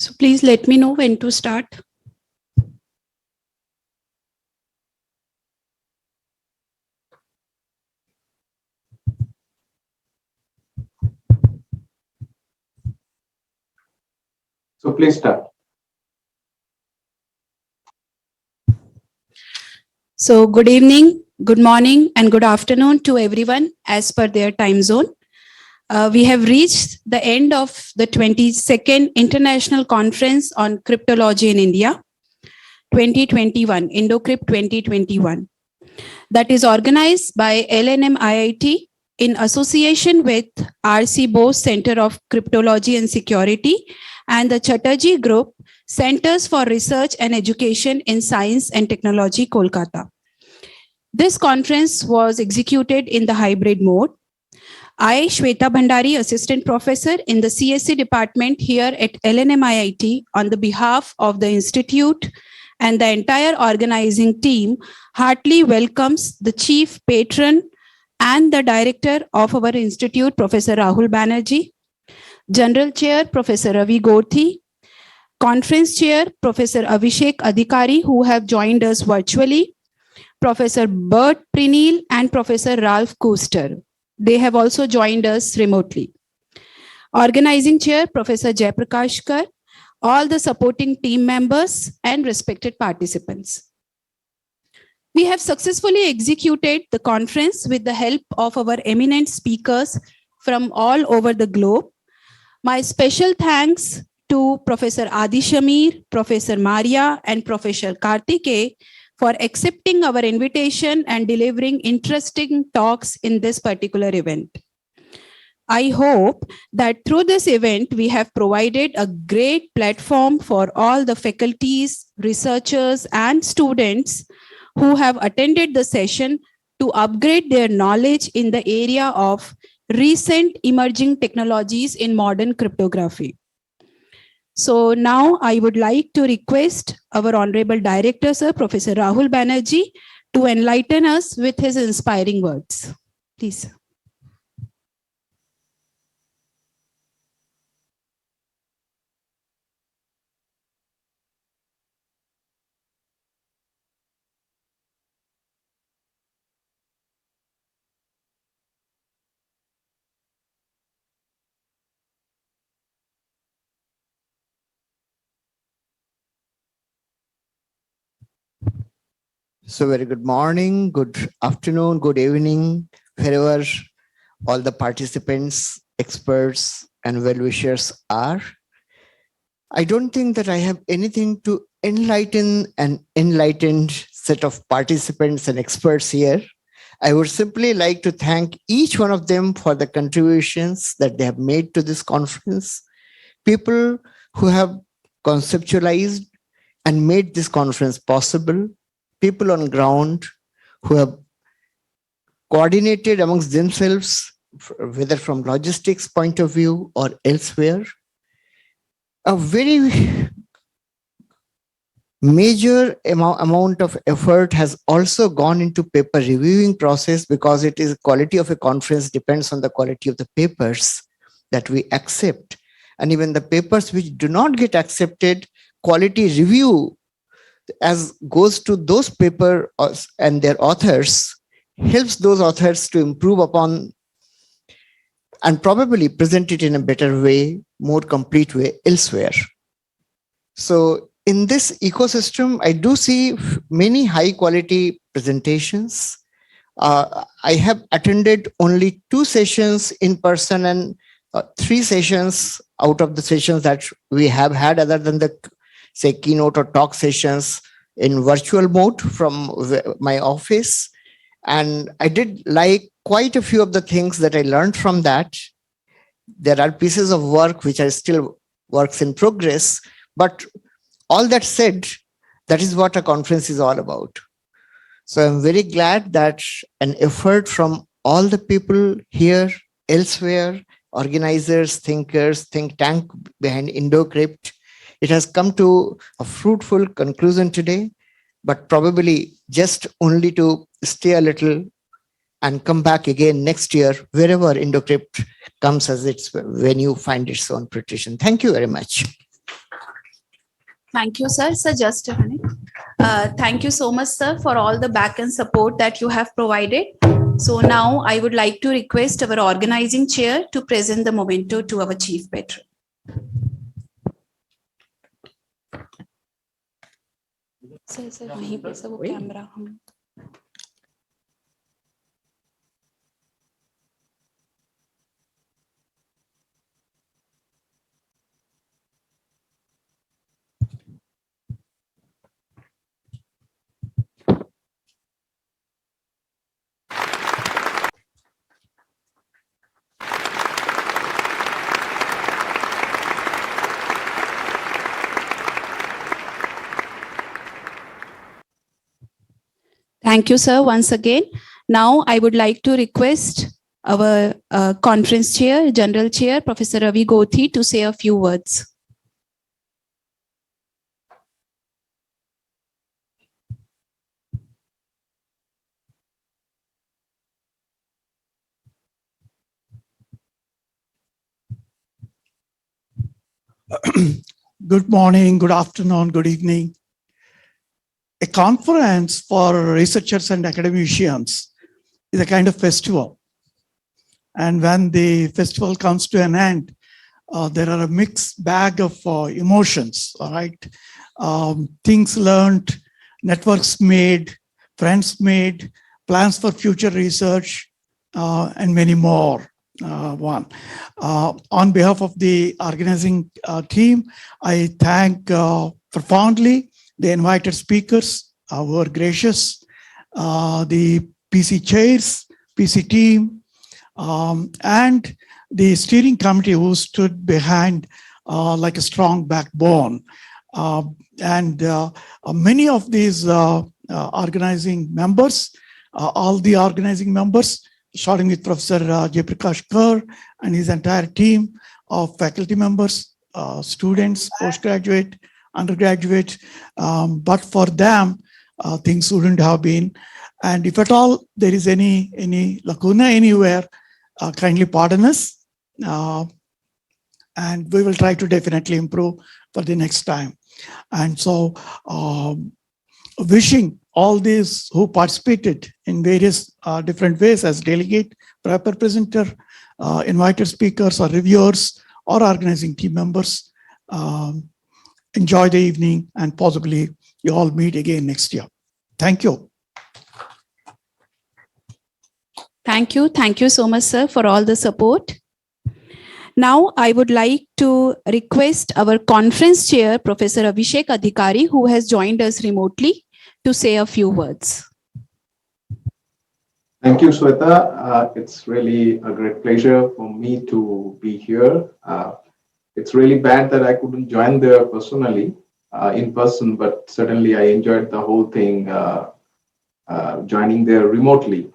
So please let me know when to start. So please start. So good evening, good morning, and good afternoon to everyone as per their time zone. We have reached the end of the 22nd International Conference on Cryptology in India, 2021, IndoCrypt 2021, that is organized by LNM IIT in association with RC Bose Center of Cryptology and Security and the Chatterjee Group, Centers for Research and Education in Science and Technology, Kolkata. This conference was executed in the hybrid mode. I, Shweta Bhandari, Assistant Professor in the CSC department here at LNM IIT, on the behalf of the Institute and the entire organizing team, heartily welcomes the Chief Patron and the Director of our Institute, Professor Rahul Banerjee, General Chair, Professor Ravi Gorthi, Conference Chair, Professor Abhishek Adhikari, who have joined us virtually, Professor Bert Prinil, and Professor Ralph Kuster. They have also joined us remotely. Organizing Chair, Professor Jaiprakash Kar, all the supporting team members, and respected participants. We have successfully executed the conference with the help of our eminent speakers from all over the globe. My special thanks to Professor Adi Shamir, Professor Maria, and Professor Karthike for accepting our invitation and delivering interesting talks in this particular event. I hope that through this event, we have provided a great platform for all the faculties, researchers, and students who have attended the session to upgrade their knowledge in the area of recent emerging technologies in modern cryptography. So now I would like to request our Honorable Director, Sir, Professor Rahul Banerjee, to enlighten us with his inspiring words. Please. So very good morning, good afternoon, good evening, wherever all the participants, experts, and well-wishers are. I don't think that I have anything to enlighten an enlightened set of participants and experts here. I would simply like to thank each one of them for the contributions that they have made to this conference. People who have conceptualized and made this conference possible, people on ground who have coordinated amongst themselves, whether from logistics point of view or elsewhere. A very major amount of effort has also gone into paper reviewing process, because it is quality of a conference depends on the quality of the papers that we accept. And even the papers which do not get accepted, quality review as goes to those papers and their authors helps those authors to improve upon and probably present it in a better way, more complete way elsewhere. So in this ecosystem, I do see many high quality presentations. I have attended only 2 sessions in person and 3 sessions out of the sessions that we have had, other than the say keynote or talk sessions, in virtual mode from my office. And I did like quite a few of the things that I learned from that. There are pieces of work which are still works in progress, but all that said, that is what a conference is all about. So I'm very glad that an effort from all the people here, elsewhere, organizers, thinkers, think tank behind IndoCrypt, it has come to a fruitful conclusion today, but probably just only to stay a little and come back again next year, wherever IndoCrypt comes as its venue, find its own petition. Thank you very much. Thank you, sir. Sir, just a minute. Thank you so much, sir, for all the back and support that you have provided. So now I would like to request our organizing chair to present the memento to our chief patron. Sir वहीं पे सब वो camera हम Thank you, sir, once again. Now, I would like to request our conference chair, General Chair, Professor Ravi Gothi, to say a few words. Good morning, good afternoon, good evening. A conference for researchers and academicians is a kind of festival. And when the festival comes to an end, there are a mixed bag of emotions, all right? Things learned, networks made, friends made, plans for future research, and many more. On behalf of the organizing team, I thank profoundly the invited speakers who were gracious, the PC chairs, PC team, and the steering committee who stood behind like a strong backbone. And many of these organizing members, all the organizing members, starting with Professor Jaiprakash Kar and his entire team of faculty members, students, postgraduate, undergraduate, but for them, things wouldn't have been. And if at all there is any lacuna anywhere, kindly pardon us. And we will try to definitely improve for the next time. And so wishing all these who participated in various different ways as delegate, paper presenter, invited speakers or reviewers or organizing team members, enjoy the evening and possibly you all meet again next year. Thank you. Thank you. Thank you so much, sir, for all the support. Now, I would like to request our conference chair, Professor Abhishek Adhikari, who has joined us remotely, to say a few words. Thank you, Sweta. It's really a great pleasure for me to be here. It's really bad that I couldn't join there personally, in person, but certainly I enjoyed the whole thing, joining there remotely.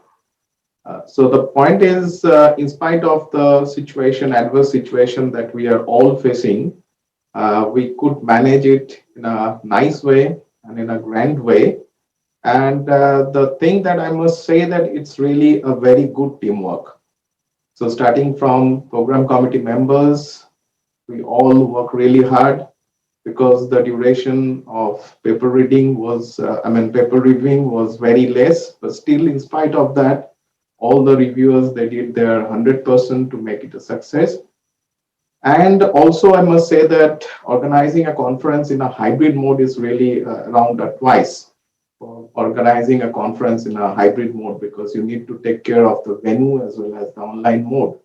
So the point is, in spite of the situation, adverse situation that we are all facing, we could manage it in a nice way and in a grand way. And the thing that I must say that it's really a very good teamwork. So starting from program committee members, we all work really hard because the duration of paper reading was, paper reviewing was very less, but still in spite of that, all the reviewers, they did their 100% to make it a success. And also I must say that organizing a conference in a hybrid mode is really around twice for organizing a conference in a hybrid mode, because you need to take care of the venue as well as the online mode.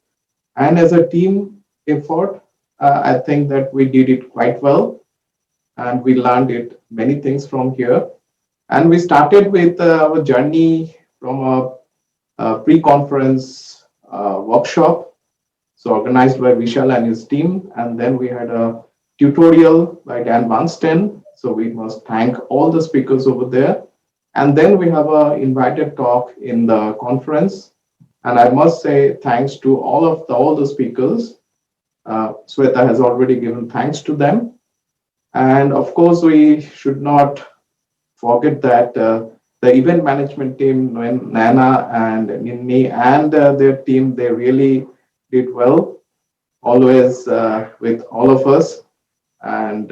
And as a team effort, I think that we did it quite well. And we learned many things from here. And we started with our journey from a pre-conference workshop, so organized by Vishal and his team. And then we had a tutorial by Dan Bunstein. So we must thank all the speakers over there. And then we have an invited talk in the conference. And I must say thanks to all the speakers. Sweta has already given thanks to them. And of course, we should not forget that the event management team, Nana and Ninni and their team, they really did well, always with all of us. And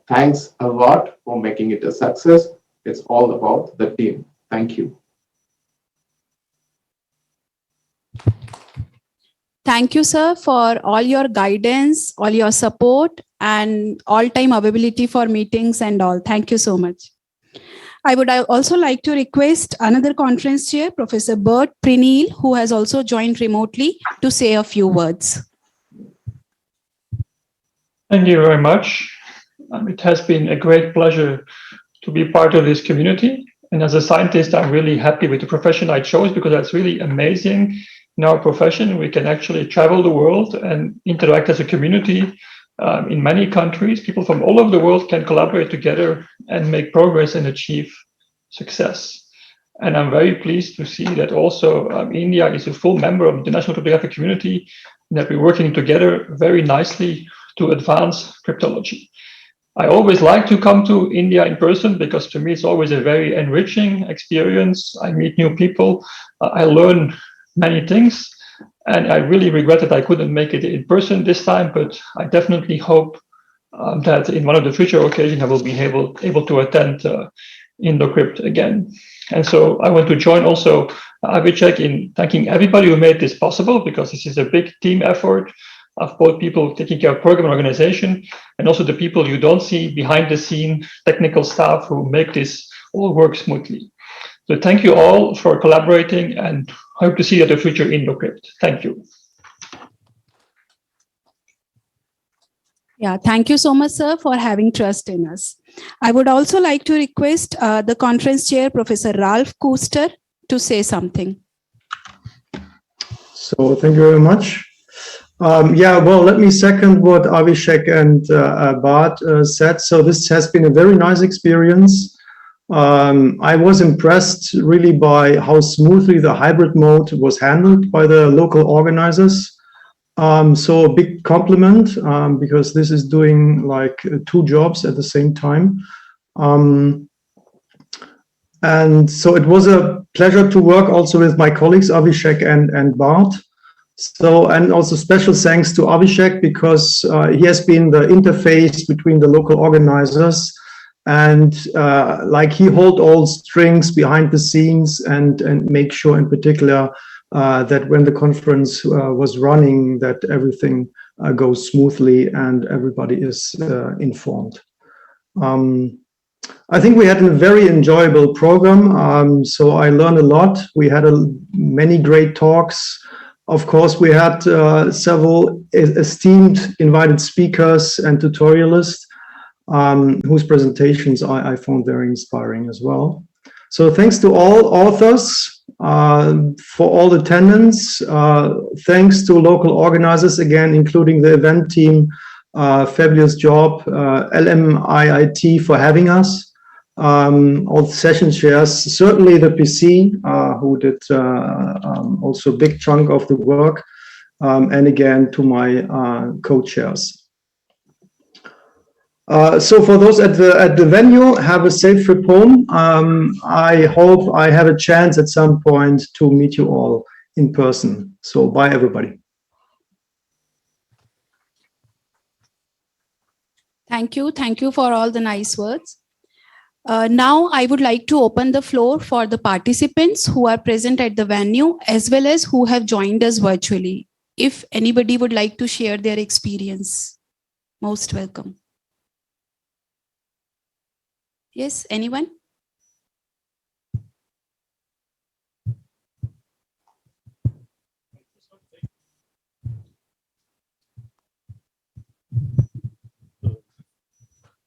thanks a lot for making it a success. It's all about the team. Thank you. Thank you, sir, for all your guidance, all your support, and all-time availability for meetings and all. Thank you so much. I would also like to request another conference chair, Professor Bert Preneel, who has also joined remotely, to say a few words. Thank you very much. It has been a great pleasure to be part of this community. And as a scientist, I'm really happy with the profession I chose because that's really amazing. In our profession, we can actually travel the world and interact as a community in many countries. People from all over the world can collaborate together and make progress and achieve success. And I'm very pleased to see that also India is a full member of the National Cryptographic Community and that we're working together very nicely to advance cryptology. I always like to come to India in person because to me it's always a very enriching experience. I meet new people, I learn many things, and I really regret that I couldn't make it in person this time, but I definitely hope that in one of the future occasions I will be able to attend IndoCrypt again. And so I want to join also Avishek in thanking everybody who made this possible because this is a big team effort of both people taking care of program organization and also the people you don't see behind the scene technical staff who make this all work smoothly. So thank you all for collaborating and hope to see you at the future IndoCrypt. Thank you. Yeah, thank you so much, sir, for having trust in us. I would also like to request the conference chair, Professor Ralph Kuster, to say something. So thank you very much. Yeah, well, let me second what Avishek and Bart said. So this has been a very nice experience. I was impressed really by how smoothly the hybrid mode was handled by the local organizers. So a big compliment because this is doing like two jobs at the same time. And so it was a pleasure to work also with my colleagues, Avishek and Bart. So, and also special thanks to Avishek because he has been the interface between the local organizers and like he hold all strings behind the scenes and make sure in particular that when the conference was running that everything goes smoothly and everybody is informed. I think we had a very enjoyable program. So I learned a lot. We had many great talks. Of course, we had several esteemed invited speakers and tutorialists whose presentations I found very inspiring as well. So thanks to all authors for all attendance. Thanks to local organizers, again, including the event team. Fabulous job, LMIIT for having us. All the session chairs, certainly the PC, who did also a big chunk of the work, and again to my co-chairs. So for those at the venue, have a safe trip home. I hope I have a chance at some point to meet you all in person. So bye everybody. Thank you for all the nice words. Now I would like to open the floor for the participants who are present at the venue as well as who have joined us virtually. If anybody would like to share their experience, most welcome. Yes, anyone?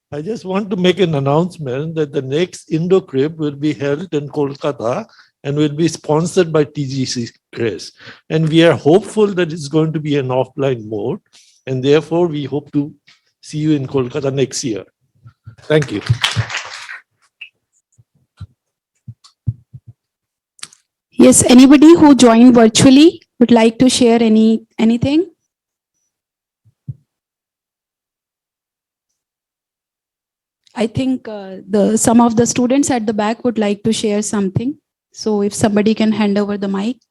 I just want to make an announcement that the next IndoCrypt will be held in Kolkata and will be sponsored by TGC Grace. And we are hopeful that it's going to be an offline mode. And therefore, we hope to see you in Kolkata next year. Thank you. Yes, anybody who joined virtually would like to share anything? I think some of the students at the back would like to share something. So if somebody can hand over the mic.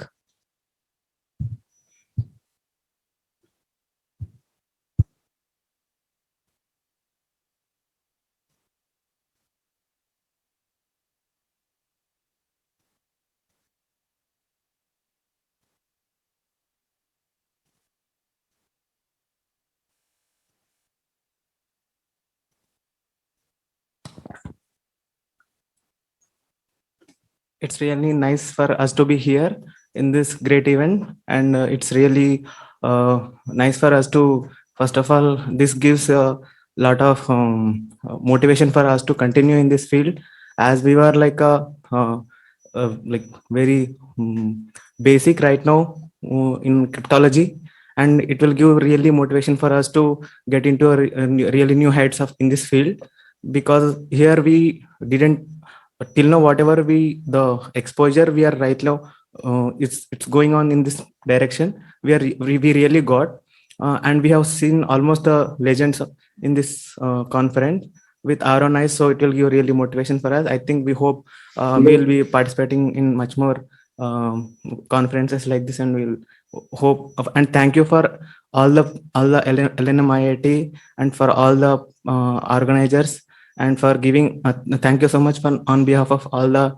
it's really nice for us to be here in this great event, and it's really nice for us to, first of all, this gives a lot of motivation for us to continue in this field, as we were like very basic right now in cryptology, and it will give really motivation for us to get into a really new heights of in this field, because here we didn't till now, whatever the exposure we are right now, it's going on in this direction. We really got, and we have seen almost the legends in this conference with our own eyes. So it will give really motivation for us. I think we hope we'll be participating in much more conferences like this, and we'll hope of, and thank you for all the LNMIIT and for all the organizers, and for giving thank you so much on behalf of all the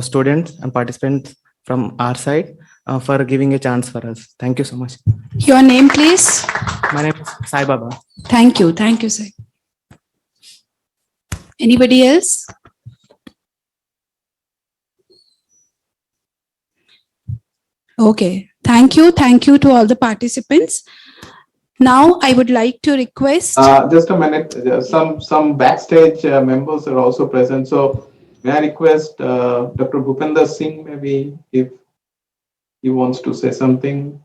students and participants from our side for giving a chance for us. Thank you so much. Your name, please. My name is Sai Baba. Thank you. Thank you, sir. Anybody else? Okay. Thank you. Thank you to all the participants. Now, I would like to request. Just a minute. Some backstage members are also present. So may I request Dr. Bhupender Singh, maybe if he wants to say something.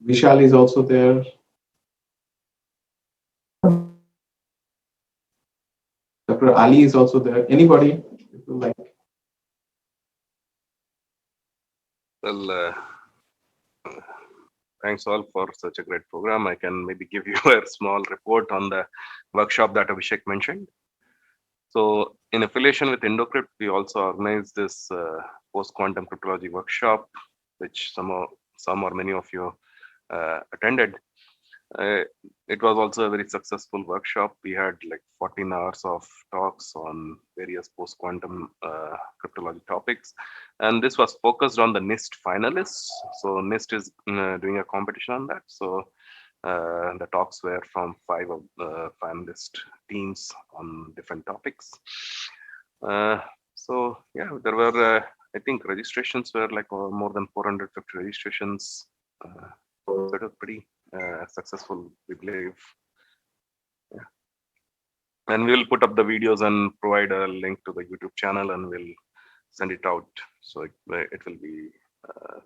Vishal is also there. Dr. Ali is also there. Anybody, if you like. Well, thanks all for such a great program. I can maybe give you a small report on the workshop that Abhishek mentioned. So in affiliation with IndoCrypt, we also organized this post-quantum cryptology workshop, which some or many of you attended. It was also a very successful workshop. We had like 14 hours of talks on various post-quantum cryptology topics. And this was focused on the NIST finalists. So NIST is doing a competition on that. So the talks were from 5 of the finalist teams on different topics. So yeah, there were, I think registrations were like more than 450 registrations. So it was pretty successful, we believe. Yeah. And we'll put up the videos and provide a link to the YouTube channel, and we'll send it out. So it will be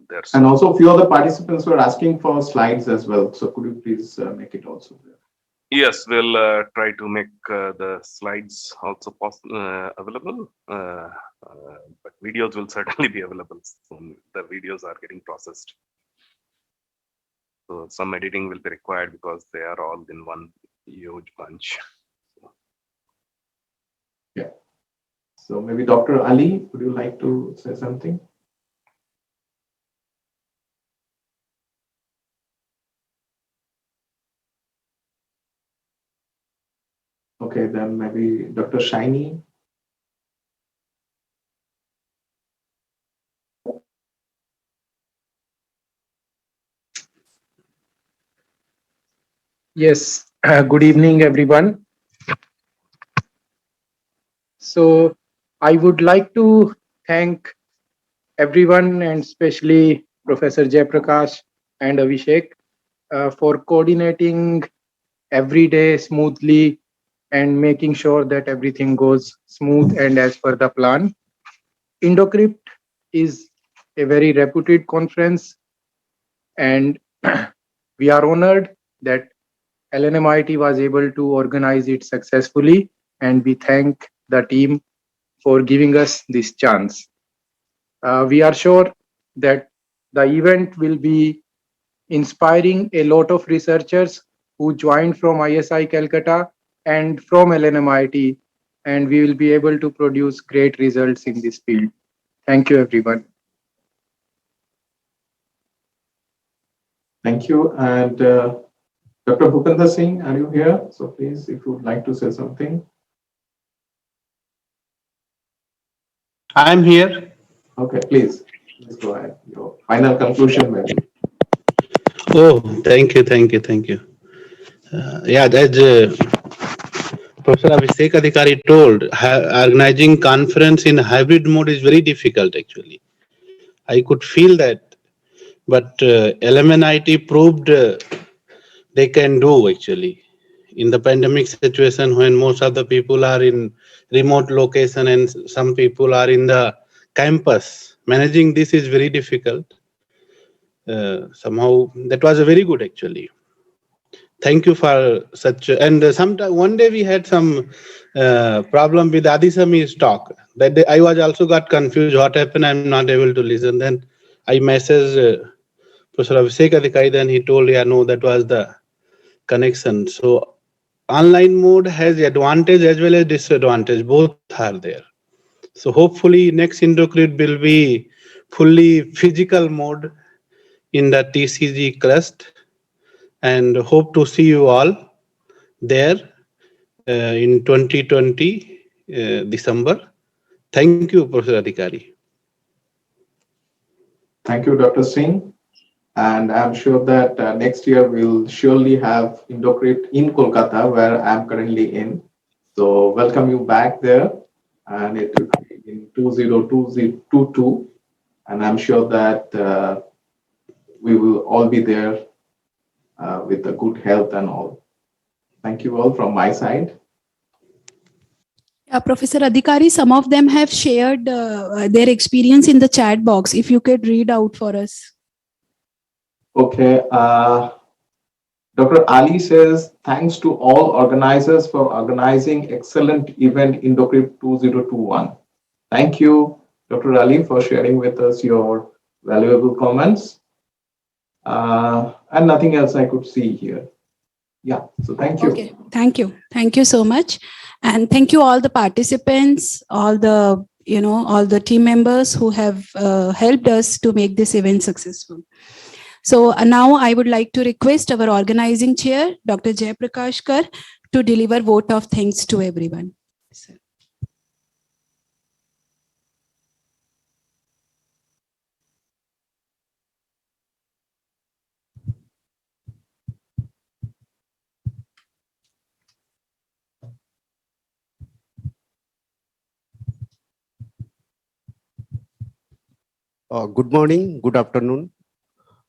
there. And also a few other participants were asking for slides as well. So could you please make it also there? Yes, we'll try to make the slides also available, but videos will certainly be available soon. The videos are getting processed. So some editing will be required because they are all in one huge bunch. Yeah. So maybe Dr. Ali, would you like to say something? Okay, then maybe Dr. Shiny. Yes, good evening, everyone. So I would like to thank everyone, and especially Professor Jayaprakash and Abhishek for coordinating every day smoothly and making sure that everything goes smooth and as per the plan. IndoCrypt is a very reputed conference, and we are honored that LNMIT was able to organize it successfully, and we thank the team for giving us this chance. We are sure that the event will be inspiring a lot of researchers who joined from ISI Calcutta and from LNMIT, and we will be able to produce great results in this field. Thank you, everyone. Thank you. And Dr. Bhupender Singh, are you here? So please, if you would like to say something. I'm here. Okay, please go ahead. Your final conclusion, maybe. Oh, thank you. Yeah, as Professor Abhishek Adhikari told, organizing conference in hybrid mode is very difficult actually. I could feel that, but LMNIT proved they can do actually. In the pandemic situation when most of the people are in remote location and some people are in the campus, managing this is very difficult. Somehow that was a very good actually. Thank you for such, and sometime one day we had some problem with Adisami's talk. That day I was also got confused what happened, I'm not able to listen. Then I messaged Professor Abhishek Adhikari, then he told, yeah, no, that was the connection. So online mode has advantage as well as disadvantage, both are there. So hopefully next Indocrit will be fully physical mode in the TCG crust, and hope to see you all there in 2020 December. Thank you, Professor Adhikari. Thank you, Dr. Singh. And I'm sure that next year we'll surely have Indocrit in Kolkata, where I'm currently in. So welcome you back there. And it will be in 2022. And I'm sure that we will all be there with a good health and all. Thank you all from my side. Professor Adhikari, some of them have shared their experience in the chat box. If you could read out for us. Okay. Dr. Ali says, thanks to all organizers for organizing excellent event Indocrit 2021. Thank you, Dr. Ali, for sharing with us your valuable comments. And nothing else I could see here. Yeah, so thank you. Okay, thank you. Thank you so much. And thank you all the participants, all the team members who have helped us to make this event successful. So now I would like to request our organizing chair, Dr. Jayaprakash Kar, to deliver vote of thanks to everyone. Sir. Good morning, good afternoon,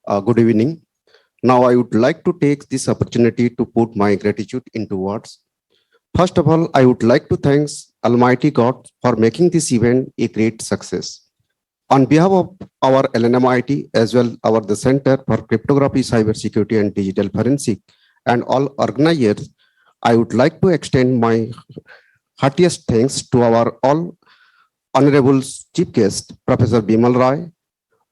good evening. Now I would like to take this opportunity to put my gratitude into words. First of all, I would like to thank Almighty God for making this event a great success. On behalf of our LNMIT as well as the Center for Cryptography, Cybersecurity and Digital Forensic and all organizers, I would like to extend my heartiest thanks to our all Honorable Chief Guest, Professor Bimal Rai,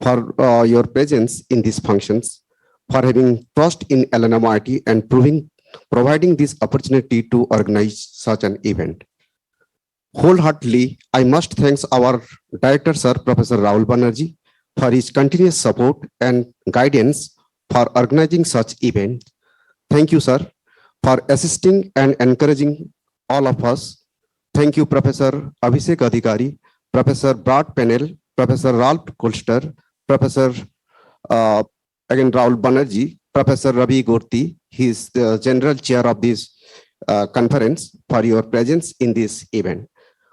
for your presence in these functions, for having trust in LNMIT and providing this opportunity to organize such an event. Wholeheartedly, I must thank our Director, Sir, Professor Rahul Banerjee, for his continuous support and guidance for organizing such event. Thank you, sir, for assisting and encouraging all of us. Thank you, Professor Abhishek Adhikari, Professor Brad Pennell, Professor Ralph Kolster, Professor again Rahul Banerjee, Professor Ravi Gurti, he is the General Chair of this conference, for your presence in this event.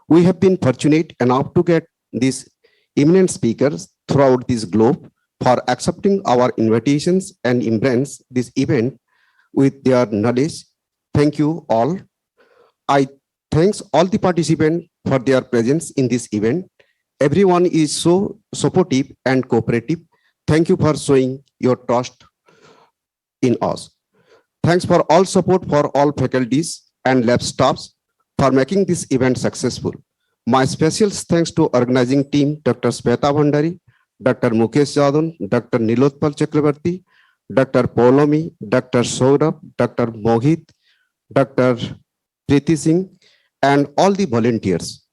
We have been fortunate enough to get these eminent speakers throughout this globe for accepting our invitations and embrace this event with their knowledge. Thank you all. I thanks all the participants for their presence in this event. Everyone is so supportive and cooperative. Thank you for showing your trust in us. Thanks for all support for all faculties and lab staffs for making this event successful. My special thanks to organizing team, Dr. Sveta Bhandari, Dr. Mukesh Jadon, Dr. Nilotpal Chakrabarti, Dr. Paulomi, Dr. Saurabh, Dr. Mohit, Dr. Preeti Singh, and all the volunteers.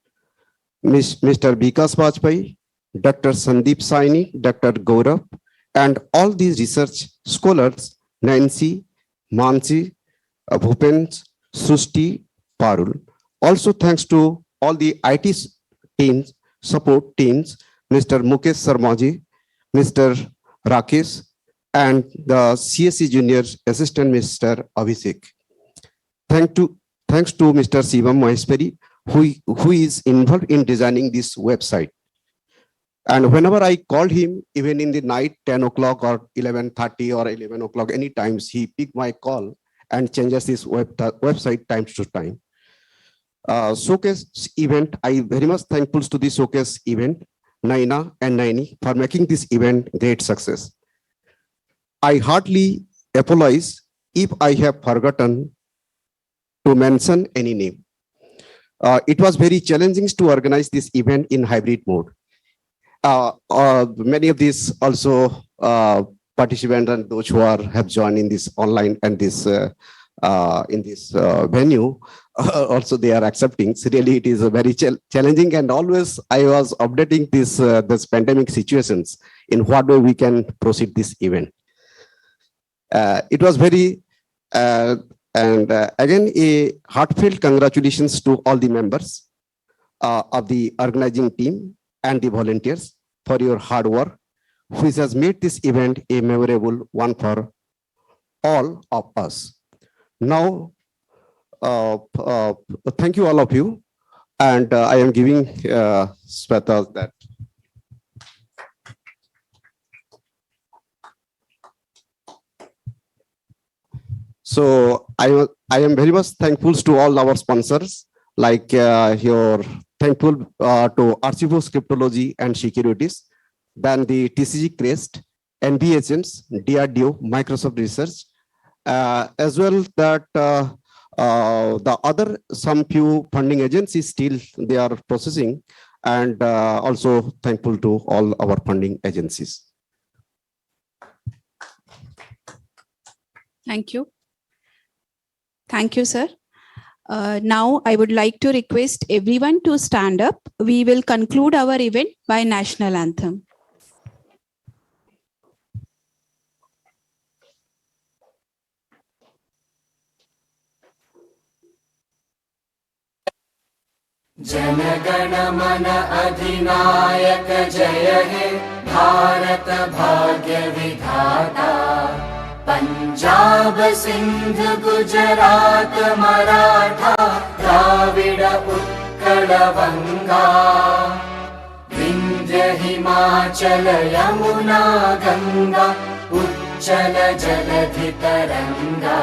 Mr. Vikas Vajpayee, Dr. Sandeep Saini, Dr. Gaurav, and all these research scholars, Nancy, Mansi, Bhupens, Srushti, Parul. Also thanks to all the IT teams, support teams, Mr. Mukesh Sarmaji, Mr. Rakesh, and the CSE Junior Assistant, Mr. Abhishek. Thank thanks to Mr. Shivam Maheshwari, who is involved in designing this website. And whenever I called him, even in the night, 10 o'clock or 11:30 or 11 o'clock, any times, he picked my call and changes this website times to time. Showcase event, I very much thankful to the showcase event, Naina and Naini, for making this event great success. I heartily apologize if I have forgotten to mention any name. It was very challenging to organize this event in hybrid mode. Many of these also participants and those who have joined in this online and this in this venue, also they are accepting. So really, it is a very challenging, and always I was updating this pandemic situations in what way we can proceed this event. It was very and again a heartfelt congratulations to all the members of the organizing team and the volunteers for your hard work, which has made this event a memorable one for all of us. Now, thank you all of you, and I am giving Sweta that. So I am very much thankful to all our sponsors, like your thankful to Archivos Cryptology and Securities, then the TCG Crest, NB Agents, DRDO, Microsoft Research, as well that the other some few funding agencies still they are processing, and also thankful to all our funding agencies. Thank you. Thank you, sir. Now I would like to request everyone to stand up. We will conclude our event by national anthem. जनगण मन अधिनायक जय हे भारत भाग्य विधाता पंजाब सिंध गुजरात मराठा द्राविड उत्कल बंगा विंध्य हिमाचल यमुना गंगा उच्चल जलधि तरंगा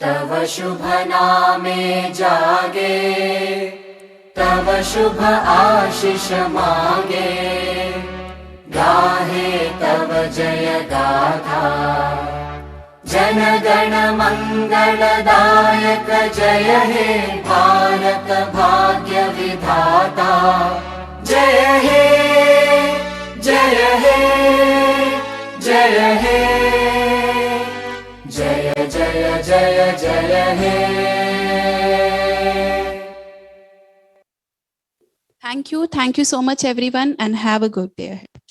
तव शुभ नामे जागे तव शुभ आशीष मांगे गाहे तव जय गाथा जन गण मंगलदायक जय हे भारत भाग्य विधाता जय हे जय हे जय हे जय जय जय जय हे Thank you so much everyone, and have a good day ahead.